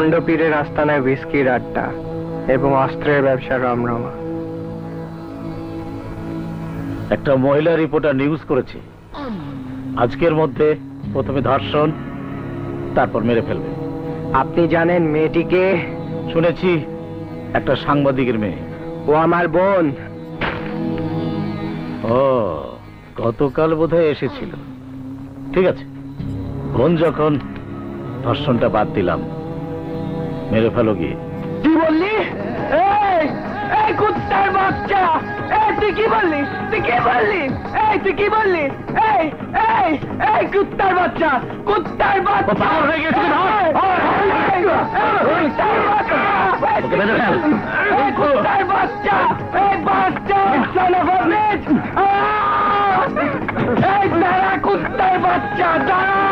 ভণ্ডপীরের আস্তানায় হুইস্কির আড্ডা এবং অস্ত্রের ব্যবসা রমরমা। একটা মহিলা রিপোর্টার নিউজ করেছে আজকের মধ্যে প্রথমে ধর্ষণ, তারপর মেরে ফেলবে। আপনি জানেন মেয়েটিকে? শুনেছি একটা সাংবাদিকের মেয়ে। ও আমার বোন। ও, গতকাল বোধহয় এসেছিল। ঠিক আছে, বোন যখন, ধর্ষণটা বাদ দিলাম, মেরে ফেলো গিয়ে। কি বললি? এই এই কুত্তার বাচ্চা! এই তুই কি বললি? তুই কি বললি? এই তুই কি বললি? এই এই এই কুত্তার বাচ্চা! কুত্তার বাচ্চা! পাগল হয়ে গেছিস না? কুত্তার বাচ্চা! ওকে বেঁধে ফেল। এই কুত্তার বাচ্চা! এই বাচ্চা! son of a bitch! এই দাঁড়া কুত্তার বাচ্চা! দাঁড়া!